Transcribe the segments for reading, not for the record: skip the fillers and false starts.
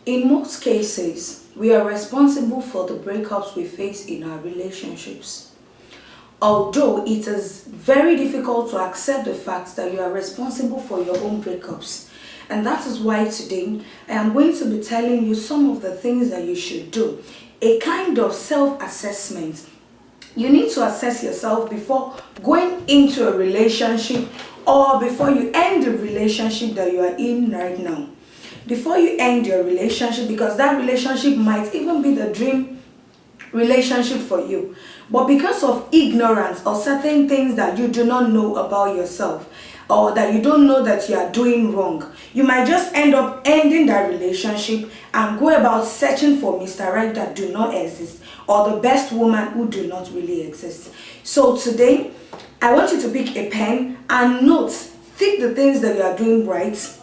In most cases, we are responsible for the breakups we face in our relationships. Although it is very difficult to accept the fact that you are responsible for your own breakups. And that is why today I am going to be telling you some of the things that you should do. A kind of self-assessment. You need to assess yourself before going into a relationship or before you end the relationship that you are in right now. Before you end your relationship, because that relationship might even be the dream relationship for you, but because of ignorance or certain things that you do not know about yourself, or that you don't know that you are doing wrong, you might just end up ending that relationship and go about searching for Mr. Right that do not exist, or the best woman who do not really exist. So today I want you to pick a pen and note, think the things that you are doing right,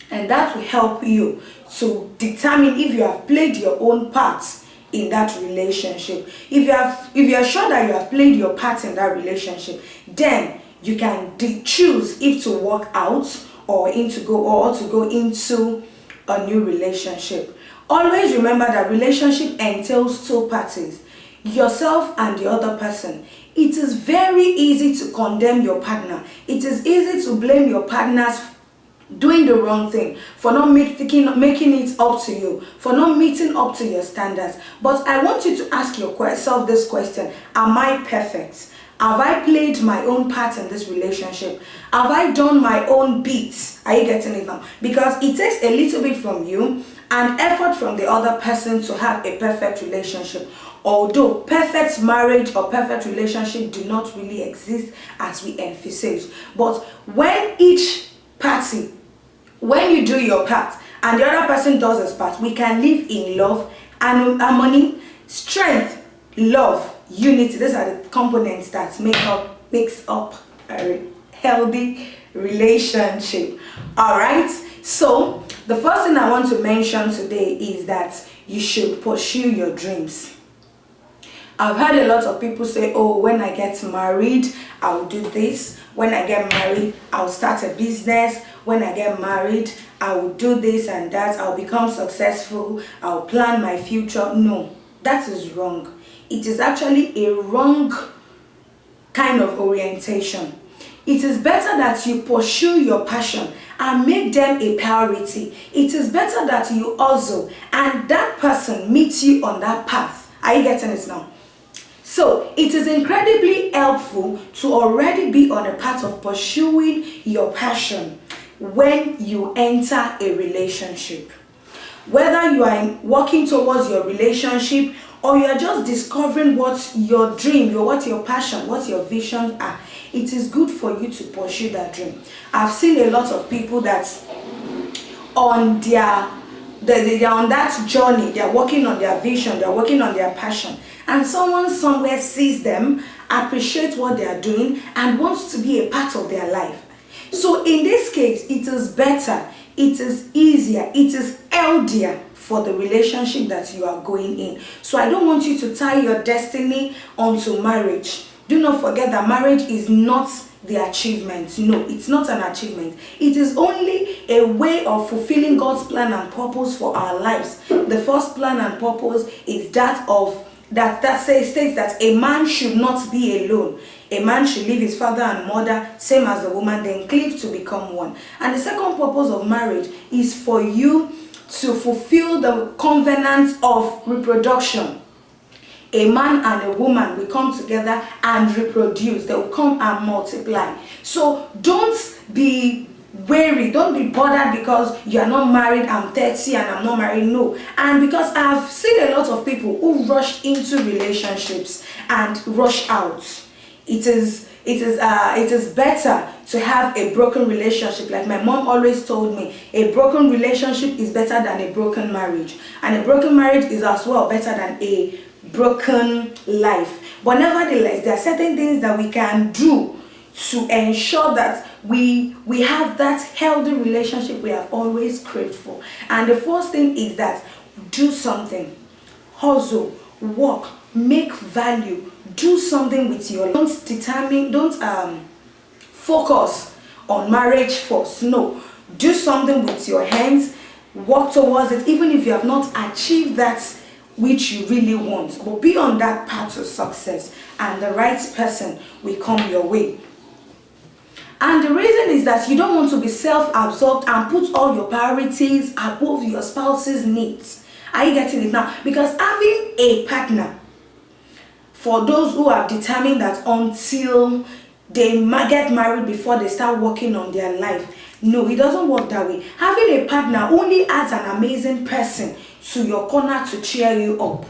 and that will help you to determine if you have played your own part in that relationship. If you are sure that you have played your part in that relationship, then you can choose if to walk out or to go into a new relationship. Always remember that relationship entails two parties, yourself and the other person. It is very easy to condemn your partner. It is easy to blame your partners doing the wrong thing, for not making it up to you, for not meeting up to your standards. But I want you to ask yourself this question: am I perfect? Have I played my own part in this relationship? Have I done my own bits? Are you getting it now? Because it takes a little bit from you and effort from the other person to have a perfect relationship. Although perfect marriage or perfect relationship do not really exist as we emphasize. But when you do your part and the other person does his part, we can live in love and harmony, strength, love, unity. These are the components that makes up a healthy relationship. All right. So the first thing I want to mention today is that you should pursue your dreams. I've heard a lot of people say, oh, when I get married, I'll do this. When I get married, I'll start a business. When I get married, I will do this and that. I'll become successful. I'll plan my future. No, that is wrong. It is actually a wrong kind of orientation. It is better that you pursue your passion and make them a priority. It is better that you also and that person meets you on that path. Are you getting it now? So it is incredibly helpful to already be on a path of pursuing your passion when you enter a relationship. Whether you are working towards your relationship or you are just discovering what your dream, what your passion, what your visions are, it is good for you to pursue that dream. I've seen a lot of people that they are on that journey, they are working on their vision, they are working on their passion, and someone somewhere sees them, appreciates what they are doing, and wants to be a part of their life. So in this case, it is better, it is easier, it is healthier for the relationship that you are going in. So I don't want you to tie your destiny onto marriage. Do not forget that marriage is not the achievement. No, it's not an achievement. It is only a way of fulfilling God's plan and purpose for our lives. The first plan and purpose is that states that a man should not be alone. A man should leave his father and mother, same as the woman, then cleave to become one. And the second purpose of marriage is for you to fulfill the covenant of reproduction. A man and a woman will come together and reproduce. They will come and multiply. So don't be wary, don't be bothered because you are not married. I'm 30 and I'm not married. No. And because I've seen a lot of people who rush into relationships and rush out. It is better to have a broken relationship. Like my mom always told me, a broken relationship is better than a broken marriage, and a broken marriage is as well better than a broken life. But nevertheless, there are certain things that we can do to ensure that we have that healthy relationship we have always craved for. And the first thing is that do something, hustle, work, make value, do something with your life. Don't focus on marriage first. No, do something with your hands. Work towards it, even if you have not achieved that which you really want. But be on that path to success, and the right person will come your way. And the reason is that you don't want to be self-absorbed and put all your priorities above your spouse's needs. Are you getting it now? Because having a partner, for those who have determined that until they get married before they start working on their life, no, it doesn't work that way. Having a partner only adds an amazing person to your corner to cheer you up.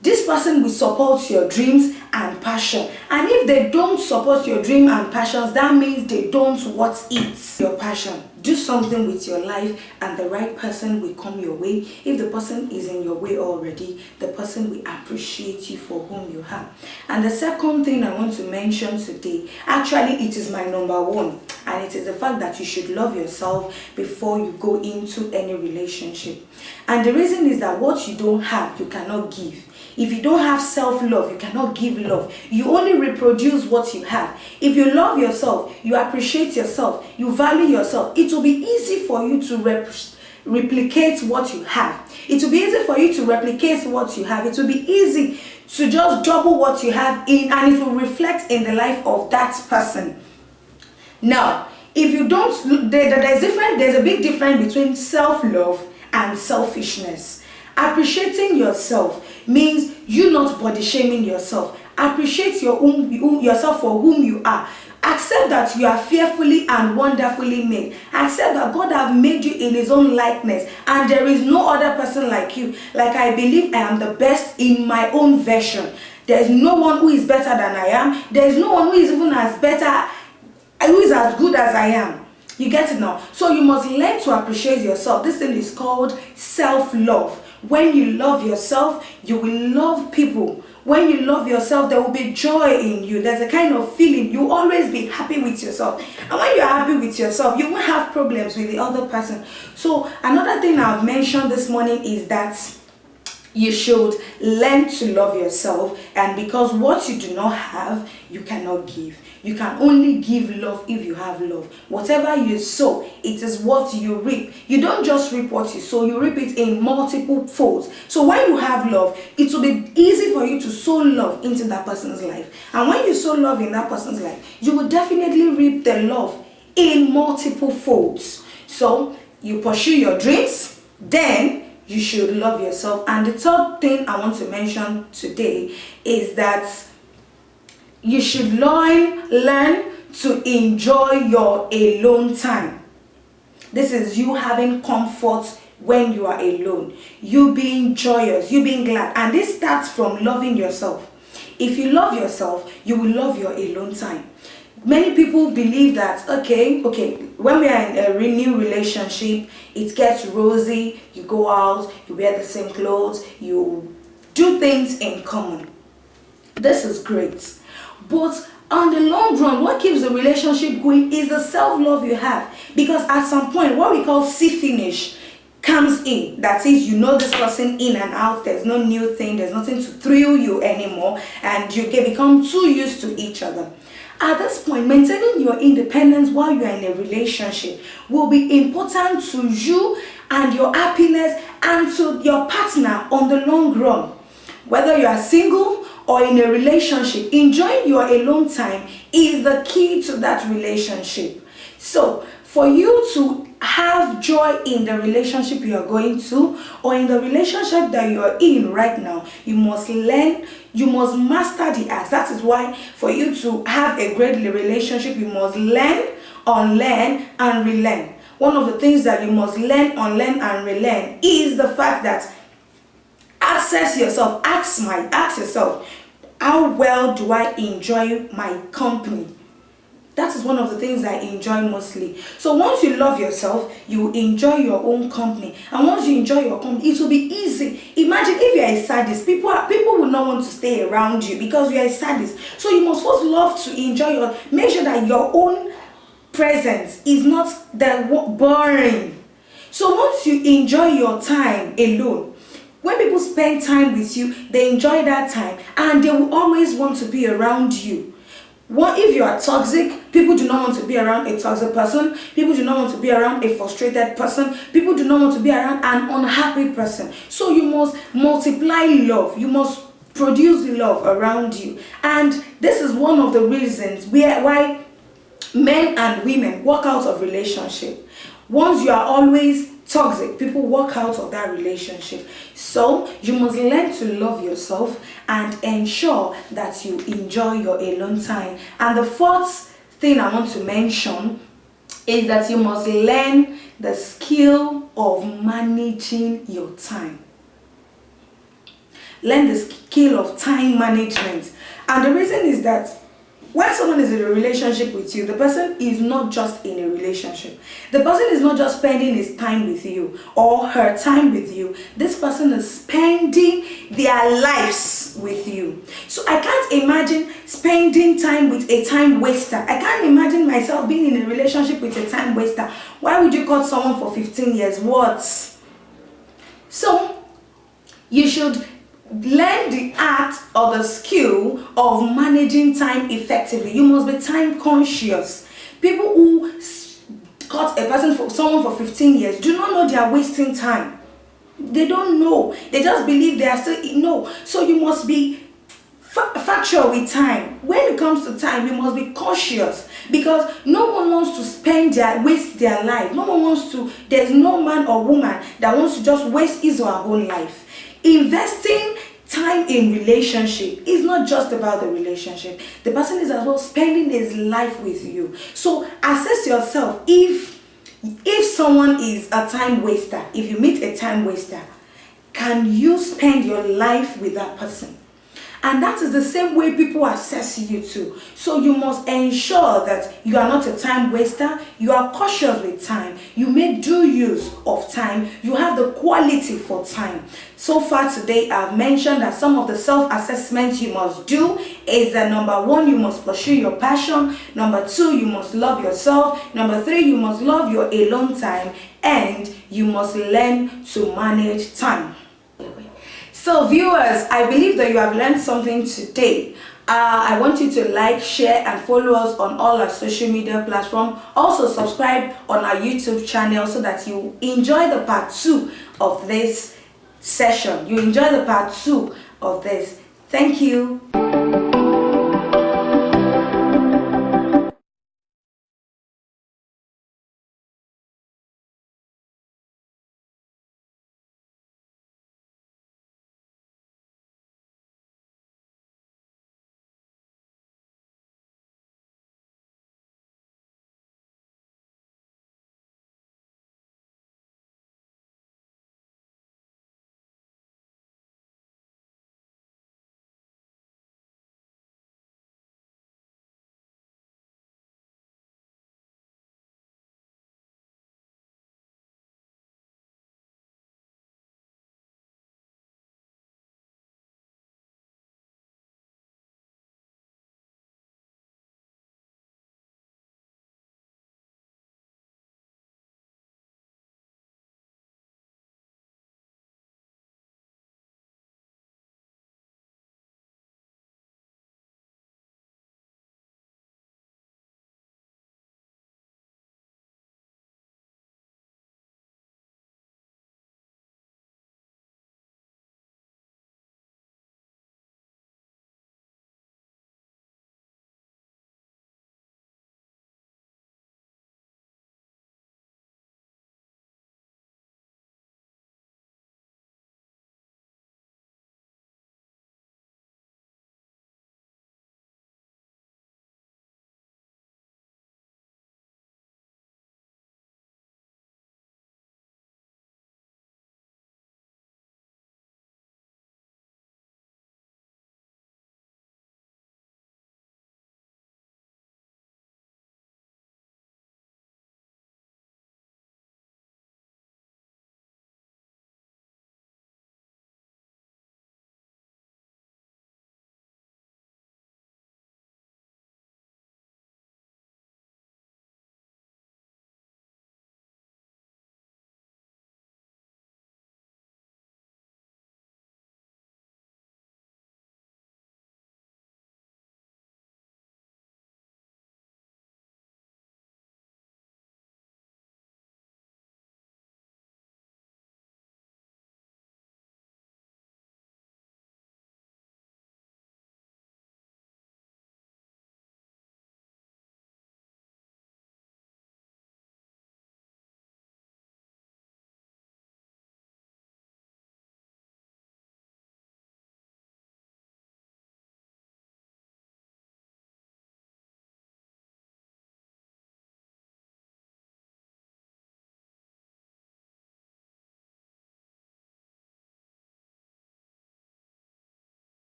This person will support your dreams and passion. And if they don't support your dream and passions, that means they don't what eats your passion. Do something with your life and the right person will come your way. If the person is in your way already, the person will appreciate you for whom you are. And the second thing I want to mention today, actually it is my number one, and it is the fact that you should love yourself before you go into any relationship. And the reason is that what you don't have, you cannot give. If you don't have self-love, you cannot give love. You only reproduce what you have. If you love yourself, you appreciate yourself, you value yourself, it will be easy for you to replicate what you have. It will be easy for you to replicate what you have. It will be easy to just double what you have in, and it will reflect in the life of that person. Now, if you don't, there's a big difference between self-love and selfishness. Appreciating yourself means you not body shaming yourself. Appreciate yourself for whom you are. Accept that you are fearfully and wonderfully made. Accept that God has made you in his own likeness, and there is no other person like you. Like I believe I am the best in my own version. There is no one who is better than I am. There is no one who is even as better, who is as good as I am. You get it now? So you must learn to appreciate yourself. This thing is called self-love. When you love yourself, you will love people. When you love yourself, there will be joy in you. There's a kind of feeling. You always be happy with yourself. And when you're happy with yourself, you won't have problems with the other person. So another thing I've mentioned this morning is that you should learn to love yourself, and because what you do not have, you cannot give. You can only give love if you have love. Whatever you sow, it is what you reap. You don't just reap what you sow, you reap it in multiple folds. So when you have love, it will be easy for you to sow love into that person's life. And when you sow love in that person's life, you will definitely reap the love in multiple folds. So you pursue your dreams, then you should love yourself. And the third thing I want to mention today is that you should learn to enjoy your alone time. This is you having comfort when you are alone, you being joyous, you being glad. And this starts from loving yourself. If you love yourself, you will love your alone time. Many people believe that, okay, when we are in a new relationship, it gets rosy, you go out, you wear the same clothes, you do things in common. This is great. But on the long run, what keeps the relationship going is the self-love you have. Because at some point, what we call see finish comes in. That is, you know this person in and out, there's no new thing, there's nothing to thrill you anymore, and you can become too used to each other. At this point, maintaining your independence while you are in a relationship will be important to you and your happiness and to your partner on the long run. Whether you are single or in a relationship, enjoying your alone time is the key to that relationship. So, for you to have joy in the relationship you are going to, or in the relationship that you are in right now, you must learn, you must master the art. That is why for you to have a great relationship, you must learn, unlearn, and relearn. One of the things that you must learn, unlearn, and relearn is the fact that ask yourself, how well do I enjoy my company? That is one of the things I enjoy mostly. So once you love yourself, you enjoy your own company. And once you enjoy your company, it will be easy. Imagine if you are a sadist, people will not want to stay around you because you are a sadist. So you must first love to enjoy make sure that your own presence is not boring. So once you enjoy your time alone, when people spend time with you, they enjoy that time and they will always want to be around you. What if you are toxic? People do not want to be around a toxic person. People do not want to be around a frustrated person. People do not want to be around an unhappy person. So you must multiply love. You must produce love around you. And this is one of the reasons why men and women walk out of relationship. Once you are always toxic, people walk out of that relationship. So you must learn to love yourself and ensure that you enjoy your alone time. And the fourth thing I want to mention is that you must learn the skill of managing your time. Learn the skill of time management. And the reason is that when someone is in a relationship with you, the person is not just in a relationship. The person is not just spending his time with you or her time with you. This person is spending their lives with you. So I can't imagine spending time with a time waster. I can't imagine myself being in a relationship with a time waster. Why would you cut someone for 15 years? What? So you should learn the art or the skill of managing time effectively. You must be time conscious. People who cut someone for 15 years do not know they are wasting time. They don't know. They just believe they are still no. So you must be factual with time. When it comes to time, you must be cautious, because no one wants to waste their life. No one wants to. There's no man or woman that wants to just waste his or her whole life. Investing time in relationship is not just about the relationship. The person is as well spending his life with you. So assess yourself. If someone is a time waster, if you meet a time waster, can you spend your life with that person? And that is the same way people assess you too. So you must ensure that you are not a time waster. You are cautious with time. You make due use of time. You have the quality for time. So far today, I've mentioned that some of the self-assessments you must do is that number 1, you must pursue your passion. Number 2, you must love yourself. Number 3, you must love your alone time. And you must learn to manage time. So viewers, I believe that you have learned something today. I want you to like, share and follow us on all our social media platforms. Also subscribe on our YouTube channel so that you enjoy the part 2 of this session. You enjoy the part 2 of this. Thank you.